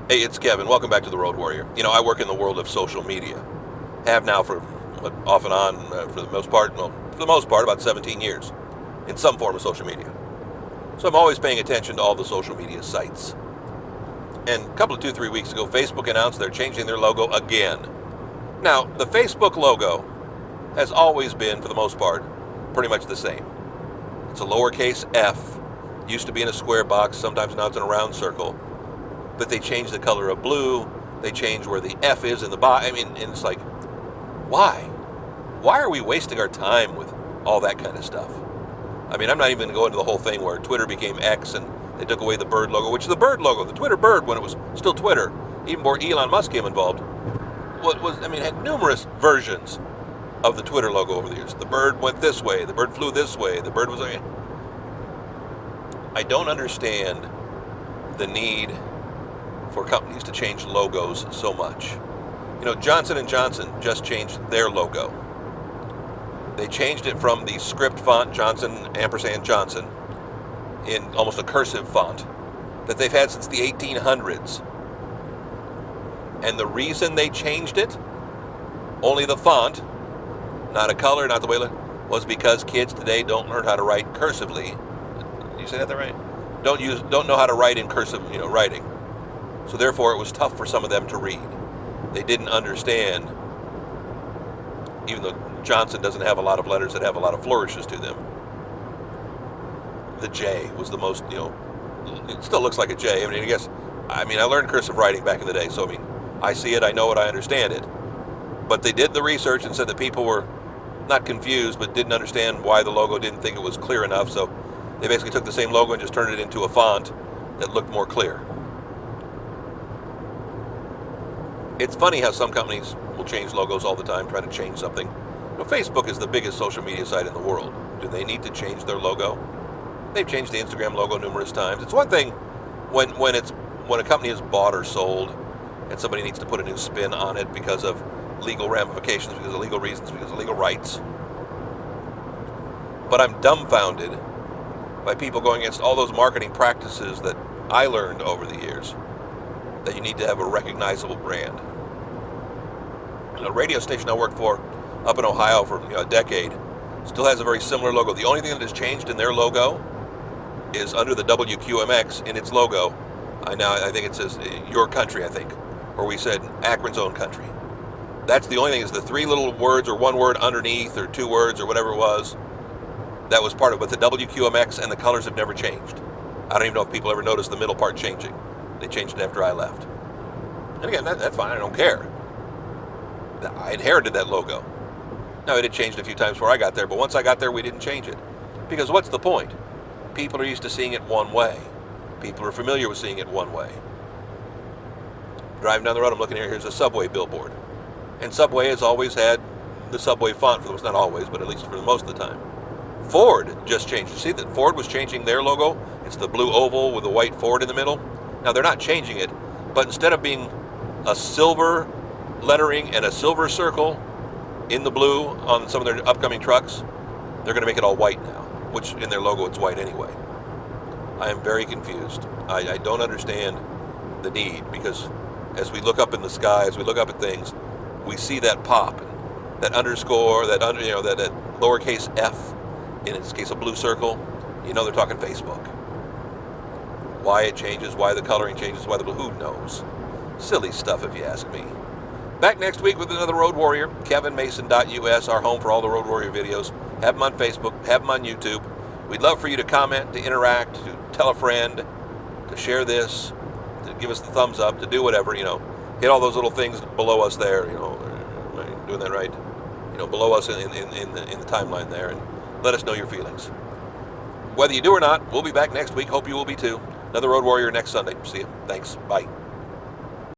Hey, it's Kevin. Welcome back to the Road Warrior. I work in the world of social media. Have now for off and on for the most part. Well, for the most part, about 17 years in some form of social media. So I'm always paying attention to all the social media sites. And a couple of 2-3 weeks ago, Facebook announced they're changing their logo again. Now, the Facebook logo has always been, for the most part, pretty much the same. It's a lowercase f. Used to be in a square box. Sometimes now it's in a round circle. But they changed the color of blue. They changed where the F is in the box. And it's like, why? Why are we wasting our time with all that kind of stuff? I'm not even going to go into the whole thing where Twitter became X and they took away the bird logo, which the bird logo, the Twitter bird, when it was still Twitter, even before Elon Musk came involved, had numerous versions of the Twitter logo over the years. The bird went this way. The bird flew this way. The bird was... I don't understand the need for companies to change logos so much. Johnson & Johnson just changed their logo. They changed it from the script font Johnson & Johnson in almost a cursive font that they've had since the 1800s. And the reason they changed it, only the font, not a color, not the way it looked, was because kids today don't learn how to write cursively. Did you say that right? Don't know how to write in cursive, writing. So therefore, it was tough for some of them to read. They didn't understand, even though Johnson doesn't have a lot of letters that have a lot of flourishes to them. The J was the most, it still looks like a J. I learned cursive writing back in the day, so I see it, I know it, I understand it. But they did the research and said that people were not confused, but didn't understand why the logo didn't think it was clear enough, so they basically took the same logo and just turned it into a font that looked more clear. It's funny how some companies will change logos all the time, try to change something. Facebook is the biggest social media site in the world. Do they need to change their logo? They've changed the Instagram logo numerous times. It's one thing when a company is bought or sold and somebody needs to put a new spin on it because of legal ramifications, because of legal reasons, because of legal rights. But I'm dumbfounded by people going against all those marketing practices that I learned over the years, that you need to have a recognizable brand. A radio station I worked for up in Ohio for a decade still has a very similar logo. The only thing that has changed in their logo is under the WQMX in its logo. I think it says your country, or we said Akron's own country. That's the only thing, is the 3 little words or 1 word underneath or 2 words or whatever it was. That was part of it. But the WQMX and the colors have never changed. I don't even know if people ever noticed the middle part changing. They changed it after I left. And again, that's fine. I don't care. I inherited that logo. Now, it had changed a few times before I got there, but once I got there, we didn't change it. Because what's the point? People are used to seeing it one way. People are familiar with seeing it one way. Driving down the road, I'm looking here, here's a Subway billboard. And Subway has always had the Subway font, not always, but at least for most of the time. Ford just changed. You see that Ford was changing their logo? It's the blue oval with the white Ford in the middle. Now, they're not changing it, but instead of being a silver lettering and a silver circle in the blue on some of their upcoming trucks, they're going to make it all white now, which in their logo it's white anyway. I am very confused. I don't understand the need, because as we look up in the sky, as we look up at things, we see that pop, that underscore, that lowercase f, in its case a blue circle. They're talking Facebook. Why it changes, why the coloring changes, why the blue, who knows? Silly stuff, if you ask me. Back next week with another Road Warrior. KevinMason.us, our home for all the Road Warrior videos. Have them on Facebook, have them on YouTube. We'd love for you to comment, to interact, to tell a friend, to share this, to give us the thumbs up, to do whatever, Hit all those little things below us there, am I doing that right? Below us in the timeline there, and let us know your feelings. Whether you do or not, we'll be back next week. Hope you will be too. Another Road Warrior next Sunday. See you. Thanks. Bye.